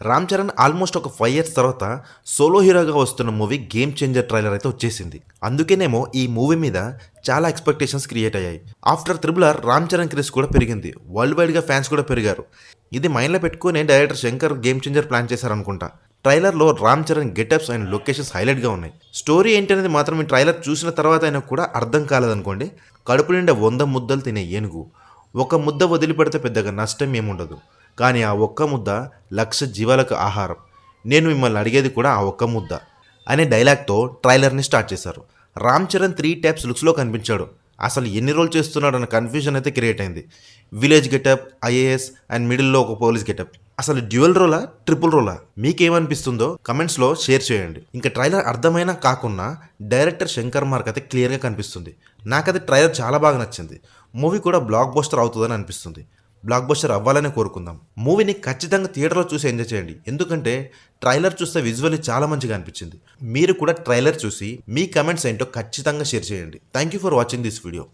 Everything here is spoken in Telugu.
రామ్ చరణ్ ఆల్మోస్ట్ ఒక 5 ఇయర్స్ తర్వాత సోలో హీరోగా వస్తున్న మూవీ గేమ్ చేంజర్ ట్రైలర్ అయితే వచ్చేసింది. అందుకేనేమో ఈ మూవీ మీద చాలా ఎక్స్పెక్టేషన్స్ క్రియేట్ అయ్యాయి. After triple Ram Charan craze కూడా పెరిగింది. వరల్డ్ వైడ్గా ఫ్యాన్స్ కూడా పెరిగారు. ఇది మైండ్లో పెట్టుకుని director Shankar game changer plan చేశారనుకుంటా. ట్రైలర్లో Ram Charan getups and locations హైలైట్గా ఉన్నాయి. స్టోరీ ఏంటి అనేది మాత్రం ఈ ట్రైలర్ చూసిన తర్వాత అయినా కూడా అర్థం కాలేదనుకోండి. కడుపు నిండా 100 ముద్దలు తినే ఏనుగు ఒక ముద్ద వదిలిపెడితే పెద్దగా నష్టం ఏముండదు, కానీ ఆ ఒక్క ముద్ద 1,00,000 జీవాలకు ఆహారం. నేను మిమ్మల్ని అడిగేది కూడా ఆ ఒక్క ముద్ద అనే డైలాగ్తో ట్రైలర్ని స్టార్ట్ చేశారు. రామ్ చరణ్ 3 టైప్స్ లుక్స్లో కనిపించాడు. అసలు ఎన్ని రోల్ చేస్తున్నాడు అన్న కన్ఫ్యూజన్ అయితే క్రియేట్ అయింది. విలేజ్ గెటప్, ఐఏఎస్ అండ్ మిడిల్లో ఒక పోలీస్ గెటప్. అసలు డ్యూయల్ రోలా, ట్రిపుల్ రోలా? మీకేమనిపిస్తుందో కమెంట్స్లో షేర్ చేయండి. ఇంకా ట్రైలర్ అర్థమైనా కాకుండా డైరెక్టర్ శంకర్ మార్క్ అయితే క్లియర్గా కనిపిస్తుంది. నాకైతే ట్రైలర్ చాలా బాగా నచ్చింది. మూవీ కూడా బ్లాక్ బస్టర్ అవుతుందని అనిపిస్తుంది. బ్లాక్ బస్టర్ అవ్వాలని కోరుకుందాం. మూవీని ఖచ్చితంగా థియేటర్లో చూసి ఎంజాయ్ చేయండి. ఎందుకంటే ట్రైలర్ చూస్తే విజువల్లీ చాలా మంచిగా అనిపించింది. మీరు కూడా ట్రైలర్ చూసి మీ కమెంట్స్ ఏంటో ఖచ్చితంగా షేర్ చేయండి. Thank you for watching this video.